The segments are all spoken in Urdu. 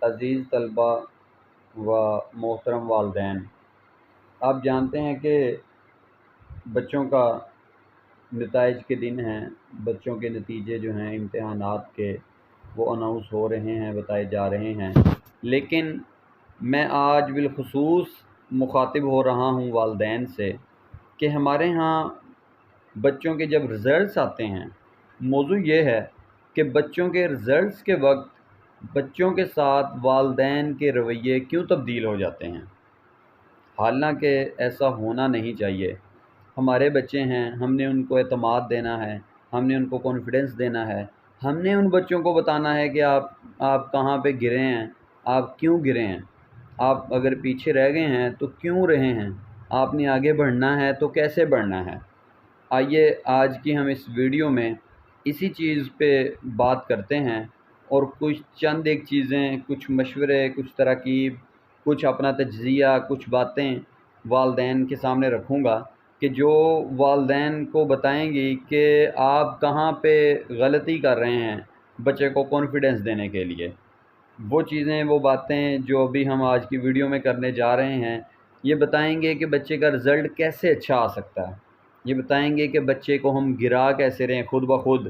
عزیز طلبہ و محترم والدین، آپ جانتے ہیں کہ بچوں کا نتائج کے دن ہیں، بچوں کے نتیجے جو ہیں امتحانات کے وہ اناؤنس ہو رہے ہیں، بتائے جا رہے ہیں، لیکن میں آج بالخصوص مخاطب ہو رہا ہوں والدین سے کہ ہمارے ہاں بچوں کے جب رزلٹس آتے ہیں، موضوع یہ ہے کہ بچوں کے رزلٹس کے وقت بچوں کے ساتھ والدین کے رویے کیوں تبدیل ہو جاتے ہیں، حالانکہ ایسا ہونا نہیں چاہیے۔ ہمارے بچے ہیں، ہم نے ان کو اعتماد دینا ہے، ہم نے ان کو کانفیڈنس دینا ہے، ہم نے ان بچوں کو بتانا ہے کہ آپ کہاں پہ گرے ہیں، آپ کیوں گرے ہیں، آپ اگر پیچھے رہ گئے ہیں تو کیوں رہے ہیں، آپ نے آگے بڑھنا ہے تو کیسے بڑھنا ہے۔ آئیے آج کی ہم اس ویڈیو میں اسی چیز پہ بات کرتے ہیں اور کچھ چند ایک چیزیں، کچھ مشورے، کچھ تراکیب، کچھ اپنا تجزیہ، کچھ باتیں والدین کے سامنے رکھوں گا کہ جو والدین کو بتائیں گی کہ آپ کہاں پہ غلطی کر رہے ہیں بچے کو کانفیڈنس دینے کے لیے۔ وہ چیزیں، وہ باتیں جو ابھی ہم آج کی ویڈیو میں کرنے جا رہے ہیں، یہ بتائیں گے کہ بچے کا رزلٹ کیسے اچھا آ سکتا ہے، یہ بتائیں گے کہ بچے کو ہم گرا کیسے رہے ہیں خود بخود،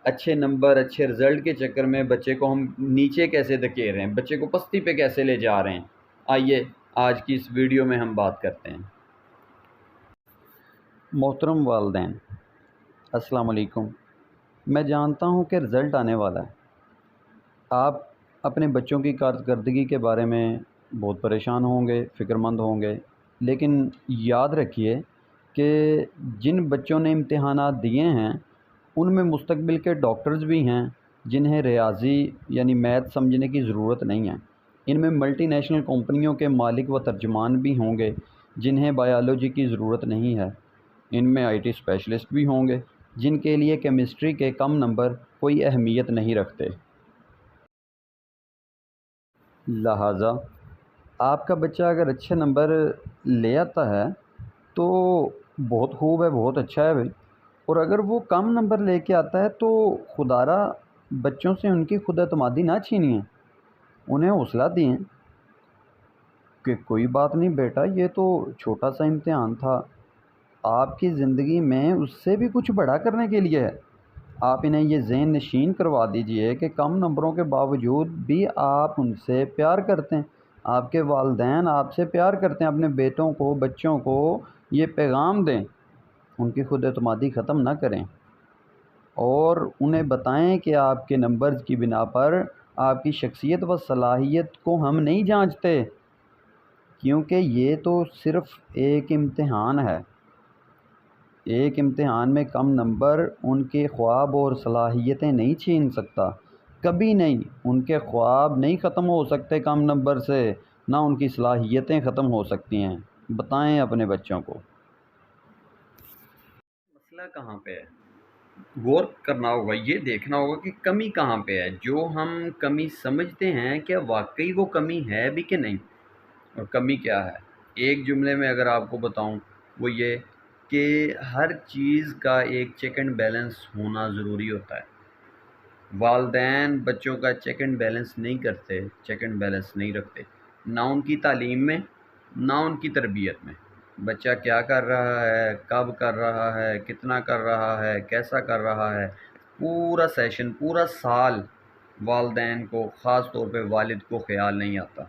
اچھے نمبر، اچھے رزلٹ کے چکر میں بچے کو ہم نیچے کیسے دھکیل رہے ہیں، بچے کو پستی پہ کیسے لے جا رہے ہیں۔ آئیے آج کی اس ویڈیو میں ہم بات کرتے ہیں۔ محترم والدین، السلام علیکم۔ میں جانتا ہوں کہ رزلٹ آنے والا ہے، آپ اپنے بچوں کی کارکردگی کے بارے میں بہت پریشان ہوں گے، فکر مند ہوں گے، لیکن یاد رکھیے کہ جن بچوں نے امتحانات دیے ہیں ان میں مستقبل کے ڈاکٹرز بھی ہیں جنہیں ریاضی یعنی میتھ سمجھنے کی ضرورت نہیں ہے، ان میں ملٹی نیشنل کمپنیوں کے مالک و ترجمان بھی ہوں گے جنہیں بایولوجی کی ضرورت نہیں ہے، ان میں IT اسپیشلسٹ بھی ہوں گے جن کے لیے کیمسٹری کے کم نمبر کوئی اہمیت نہیں رکھتے۔ لہٰذا آپ کا بچہ اگر اچھے نمبر لے آتا ہے تو بہت خوب ہے، بہت اچھا ہے بھائی، اور اگر وہ کم نمبر لے کے آتا ہے تو خدارہ بچوں سے ان کی خود اعتمادی نہ چھینیے، انہیں حوصلہ دیں کہ کوئی بات نہیں بیٹا، یہ تو چھوٹا سا امتحان تھا، آپ کی زندگی میں اس سے بھی کچھ بڑا کرنے کے لیے ہے۔ آپ انہیں یہ ذہن نشین کروا دیجئے کہ کم نمبروں کے باوجود بھی آپ ان سے پیار کرتے ہیں، آپ کے والدین آپ سے پیار کرتے ہیں، اپنے بیٹوں کو، بچوں کو یہ پیغام دیں، ان کی خود اعتمادی ختم نہ کریں، اور انہیں بتائیں کہ آپ کے نمبرز کی بنا پر آپ کی شخصیت و صلاحیت کو ہم نہیں جانچتے، کیونکہ یہ تو صرف ایک امتحان ہے۔ ایک امتحان میں کم نمبر ان کے خواب اور صلاحیتیں نہیں چھین سکتا، کبھی نہیں، ان کے خواب نہیں ختم ہو سکتے کم نمبر سے، نہ ان کی صلاحیتیں ختم ہو سکتی ہیں۔ بتائیں اپنے بچوں کو۔ مسئلہ کہاں پہ ہے؟ غور کرنا ہوگا، یہ دیکھنا ہوگا کہ کمی کہاں پہ ہے، جو ہم کمی سمجھتے ہیں کیا واقعی وہ کمی ہے بھی کہ نہیں، اور کمی کیا ہے۔ ایک جملے میں اگر آپ کو بتاؤں وہ یہ کہ ہر چیز کا ایک چیک اینڈ بیلنس ہونا ضروری ہوتا ہے۔ والدین بچوں کا چیک اینڈ بیلنس نہیں کرتے، چیک اینڈ بیلنس نہیں رکھتے، نہ ان کی تعلیم میں، نہ ان کی تربیت میں۔ بچہ کیا کر رہا ہے، کب کر رہا ہے، کتنا کر رہا ہے، کیسا کر رہا ہے، پورا سیشن، پورا سال والدین کو، خاص طور پہ والد کو خیال نہیں آتا۔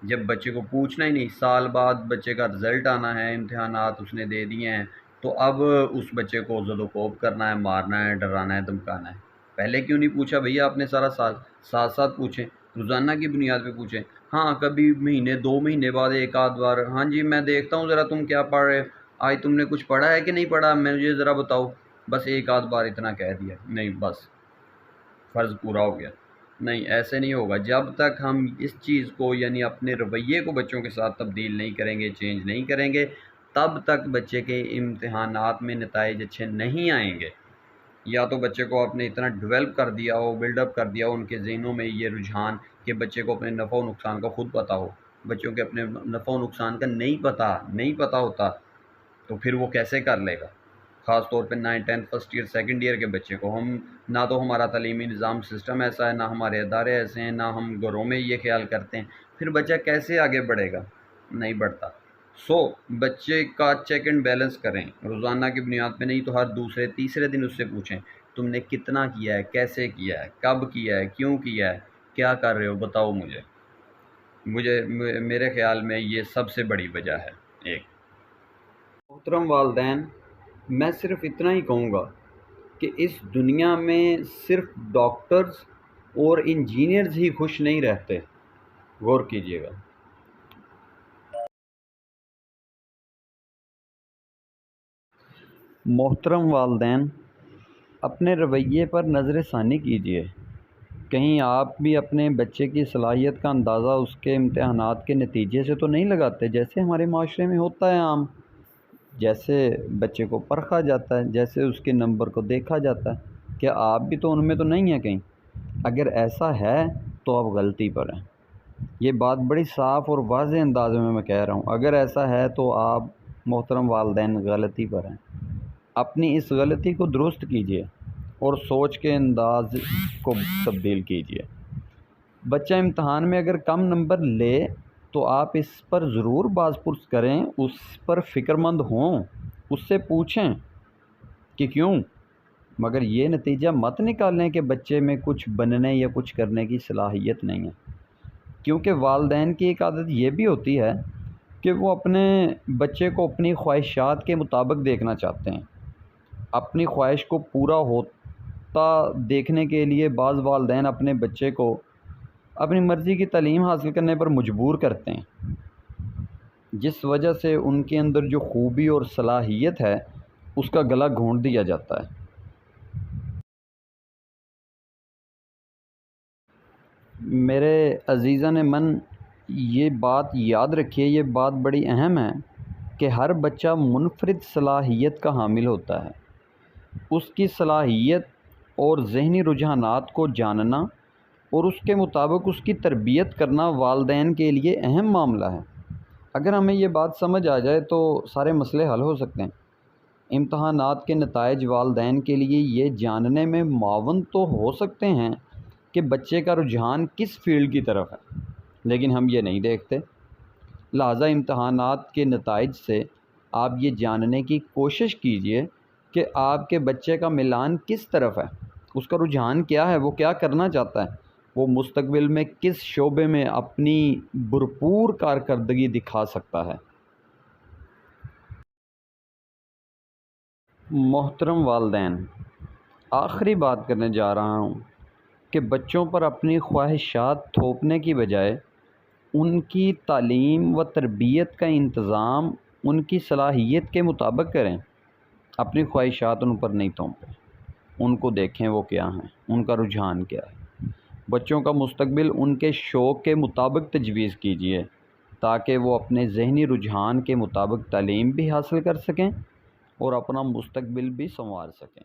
جب بچے کو پوچھنا ہی نہیں، سال بعد بچے کا رزلٹ آنا ہے، امتحانات اس نے دے دیے ہیں، تو اب اس بچے کو زد و کوب کرنا ہے، مارنا ہے، ڈرانا ہے، دھمکانا ہے۔ پہلے کیوں نہیں پوچھا بھیا آپ نے سارا سال؟ ساتھ ساتھ پوچھیں، روزانہ کی بنیاد پہ پوچھیں، ہاں کبھی مہینے 2 مہینے بعد ایک آدھ بار، ہاں جی میں دیکھتا ہوں ذرا تم کیا پڑھ رہے ہو، آج تم نے کچھ پڑھا ہے کہ نہیں پڑھا، مجھے ذرا بتاؤ۔ بس ایک آدھ بار اتنا کہہ دیا، نہیں بس فرض پورا ہو گیا۔ نہیں، ایسے نہیں ہوگا۔ جب تک ہم اس چیز کو یعنی اپنے رویے کو بچوں کے ساتھ تبدیل نہیں کریں گے، چینج نہیں کریں گے، تب تک بچے کے امتحانات میں نتائج اچھے نہیں آئیں گے۔ یا تو بچے کو آپ نے اتنا ڈیولپ کر دیا ہو، بلڈ اپ کر دیا ہو ان کے ذہنوں میں یہ رجحان کہ بچے کو اپنے نفع و نقصان کا خود پتہ ہو۔ بچوں کے اپنے نفع و نقصان کا نہیں پتہ ہوتا تو پھر وہ کیسے کر لے گا؟ خاص طور پہ 9 10 فرسٹ ایئر سیکنڈ ایئر کے بچے کو ہم نہ تو ہمارا تعلیمی نظام سسٹم ایسا ہے، نہ ہمارے ادارے ایسے ہیں، نہ ہم گھروں میں یہ خیال کرتے ہیں، پھر بچہ کیسے آگے بڑھے گا؟ نہیں بڑھتا۔ بچے کا چیک اینڈ بیلنس کریں روزانہ کی بنیاد پہ، نہیں تو ہر دوسرے تیسرے دن اس سے پوچھیں تم نے کتنا کیا ہے، کیسے کیا ہے، کب کیا ہے، کیوں کیا ہے، کیا کر رہے ہو، بتاؤ مجھے میرے خیال میں یہ سب سے بڑی وجہ ہے ایک۔ محترم والدین، میں صرف اتنا ہی کہوں گا کہ اس دنیا میں صرف ڈاکٹرز اور انجینئرز ہی خوش نہیں رہتے، غور کیجیے گا۔ محترم والدین، اپنے رویے پر نظر ثانی کیجیے، کہیں آپ بھی اپنے بچے کی صلاحیت کا اندازہ اس کے امتحانات کے نتیجے سے تو نہیں لگاتے، جیسے ہمارے معاشرے میں ہوتا ہے عام، جیسے بچے کو پرکھا جاتا ہے، جیسے اس کے نمبر کو دیکھا جاتا ہے۔ کیا آپ بھی تو ان میں تو نہیں ہیں کہیں؟ اگر ایسا ہے تو آپ غلطی پر ہیں۔ یہ بات بڑی صاف اور واضح انداز میں کہہ رہا ہوں، اگر ایسا ہے تو آپ محترم والدین غلطی پر ہیں۔ اپنی اس غلطی کو درست کیجیے اور سوچ کے انداز کو تبدیل کیجیے۔ بچہ امتحان میں اگر کم نمبر لے تو آپ اس پر ضرور باز پرس کریں، اس پر فکر مند ہوں، اس سے پوچھیں کہ کیوں، مگر یہ نتیجہ مت نکالیں کہ بچے میں کچھ بننے یا کچھ کرنے کی صلاحیت نہیں ہے، کیونکہ والدین کی ایک عادت یہ بھی ہوتی ہے کہ وہ اپنے بچے کو اپنی خواہشات کے مطابق دیکھنا چاہتے ہیں۔ اپنی خواہش کو پورا ہوتا دیکھنے کے لیے بعض والدین اپنے بچے کو اپنی مرضی کی تعلیم حاصل کرنے پر مجبور کرتے ہیں، جس وجہ سے ان کے اندر جو خوبی اور صلاحیت ہے اس کا گلا گھونٹ دیا جاتا ہے۔ میرے عزیزان من، یہ بات یاد رکھیے، یہ بات بڑی اہم ہے کہ ہر بچہ منفرد صلاحیت کا حامل ہوتا ہے۔ اس کی صلاحیت اور ذہنی رجحانات کو جاننا اور اس کے مطابق اس کی تربیت کرنا والدین کے لیے اہم معاملہ ہے۔ اگر ہمیں یہ بات سمجھ آ جائے تو سارے مسئلے حل ہو سکتے ہیں۔ امتحانات کے نتائج والدین کے لیے یہ جاننے میں معاون تو ہو سکتے ہیں کہ بچے کا رجحان کس فیلڈ کی طرف ہے، لیکن ہم یہ نہیں دیکھتے۔ لہٰذا امتحانات کے نتائج سے آپ یہ جاننے کی کوشش کیجئے کہ آپ کے بچے کا میلان کس طرف ہے، اس کا رجحان کیا ہے، وہ کیا کرنا چاہتا ہے، وہ مستقبل میں کس شعبے میں اپنی بھرپور کارکردگی دکھا سکتا ہے۔ محترم والدین، آخری بات کرنے جا رہا ہوں کہ بچوں پر اپنی خواہشات تھوپنے کی بجائے ان کی تعلیم و تربیت کا انتظام ان کی صلاحیت کے مطابق کریں۔ اپنی خواہشات ان پر نہیں تھوپیں، ان کو دیکھیں وہ کیا ہیں، ان کا رجحان کیا ہے۔ بچوں کا مستقبل ان کے شوق کے مطابق تجویز کیجیے تاکہ وہ اپنے ذہنی رجحان کے مطابق تعلیم بھی حاصل کر سکیں اور اپنا مستقبل بھی سنوار سکیں۔